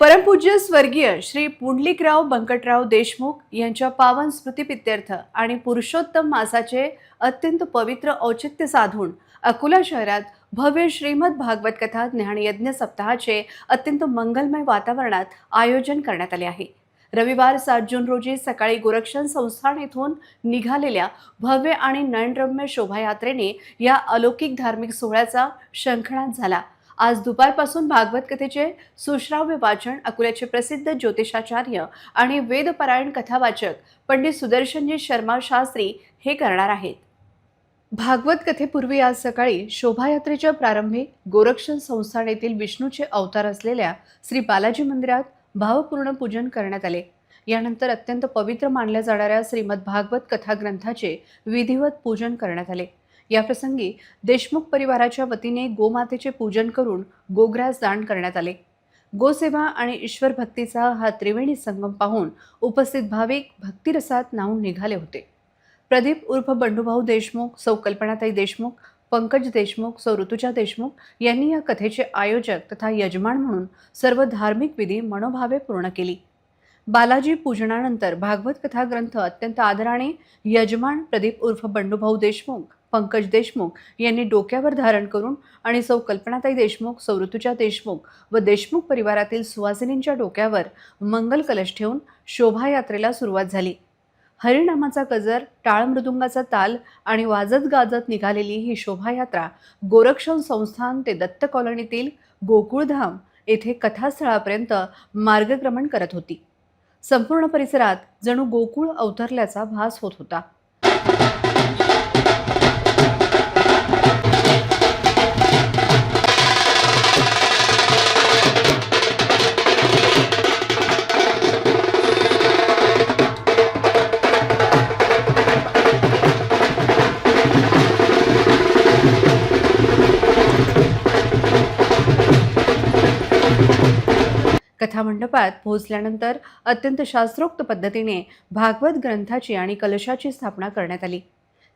परमपूज्य स्वर्गीय श्री पुंडलिकराव बंकटराव देशमुख यांच्या पावन स्मृतिप्रित्यर्थ आणि पुरुषोत्तम मासाचे अत्यंत पवित्र औचित्य साधून अकोला शहरात भव्य श्रीमद भागवत कथा ज्ञानयज्ञ सप्ताहाचे अत्यंत मंगलमय वातावरणात आयोजन करण्यात आले आहे। रविवार 7 जून रोजी सकाळी गोरक्षण संस्थान येथून निघालेल्या भव्य आणि नयनरम्य शोभायात्रेने या अलौकिक धार्मिक सोहळ्याचा शंखनाद झाला। आज दुपारपासून भागवत कथेचे सुश्राव्य वाचन अकोल्याचे प्रसिद्ध ज्योतिषाचार्य आणि वेदपरायण कथावाचक पंडित सुदर्शनजी शर्मा शास्त्री हे करणार आहेत। भागवत कथेपूर्वी आज सकाळी शोभायात्रेच्या प्रारंभी गोरक्षण संस्थान येथील विष्णूचे अवतार असलेल्या श्री बालाजी मंदिरात भावपूर्ण पूजन करण्यात आले। यानंतर अत्यंत पवित्र मानल्या जाणाऱ्या श्रीमद भागवत कथा ग्रंथाचे विधिवत पूजन करण्यात आले। याप्रसंगी देशमुख परिवाराच्या वतीने गोमातेचे पूजन करून गोग्रास दान करण्यात आले। गोसेवा आणि ईश्वर भक्तीचा हा त्रिवेणी संगम पाहून उपस्थित भाविक भक्तिरसात न्हाऊन निघाले होते। प्रदीप उर्फ बंडूभाऊ देशमुख, सौ कल्पनाताई देशमुख, पंकज देशमुख, सौ ऋतुजा देशमुख यांनी या कथेचे आयोजक तथा यजमान म्हणून सर्व धार्मिक विधी मनोभावे पूर्ण केली। बालाजी पूजनानंतर भागवत कथा ग्रंथ अत्यंत आदराने यजमान प्रदीप उर्फ बंडूभाऊ देशमुख, पंकज देशमुख यांनी डोक्यावर धारण करून आणि सौ कल्पनाताई देशमुख, सौ ऋतुजा देशमुख व देशमुख परिवारातील सुवासिनींच्या डोक्यावर मंगल कलश ठेवून शोभायात्रेला सुरुवात झाली। हरिनामाचा गजर, टाळ मृदुंगाचा ताल आणि वाजत गाजत निघालेली ही शोभायात्रा गोरक्षण संस्थान ते दत्त कॉलनीतील गोकुळधाम येथे कथास्थळापर्यंत मार्गक्रमण करत होती। संपूर्ण परिसरात जणू गोकुळ अवतरल्याचा भास होत होता। कथामंडपात पोहोचल्यानंतर अत्यंत शास्त्रोक्त पद्धतीने भागवत ग्रंथाची आणि कलशाची स्थापना करण्यात आली।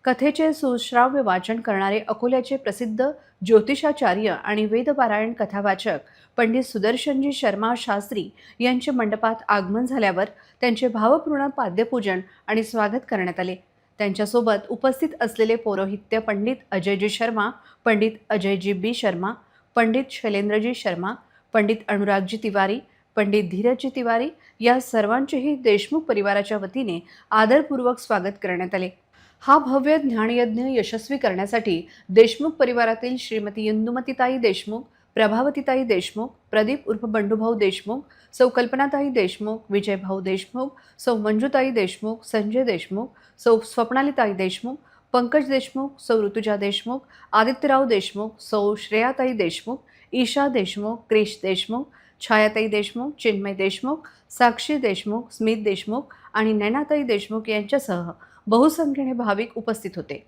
कथेचे सुश्राव्य वाचन करणारे अकोल्याचे प्रसिद्ध ज्योतिषाचार्य आणि वेदपारायण कथावाचक पंडित सुदर्शनजी शर्मा शास्त्री यांचे मंडपात आगमन झाल्यावर त्यांचे भावपूर्ण पाद्यपूजन आणि स्वागत करण्यात आले। त्यांच्यासोबत उपस्थित असलेले पौरोहित्य पंडित अजयजी शर्मा, पंडित अजयजी बी शर्मा, पंडित शैलेंद्रजी शर्मा, पंडित अनुरागजी तिवारी, पंडित धीरजजी तिवारी या सर्वांचेही देशमुख परिवाराच्या वतीने आदरपूर्वक स्वागत करण्यात आले। हा भव्य ज्ञानयज्ञ यशस्वी करण्यासाठी देशमुख परिवारातील श्रीमती इंदुमतीताई देशमुख, प्रभावतीताई देशमुख, प्रदीप उर्फ बंडूभाऊ देशमुख, सौ कल्पनाताई देशमुख, विजयभाऊ देशमुख, सौ मंजुताई देशमुख, संजय देशमुख, सौ स्वप्नालीताई देशमुख, पंकज देशमुख, सौ ऋतुजा देशमुख, आदित्यराव देशमुख, सौ श्रेयाताई देशमुख, ईशा देशमुख, क्रिश देशमुख, छायाताई देशमुख, चिन्मय देशमुख, साक्षी देशमुख, स्मित देशमुख आणि नैनाताई देशमुख यांच्यासह बहुसंख्येने भाविक उपस्थित होते।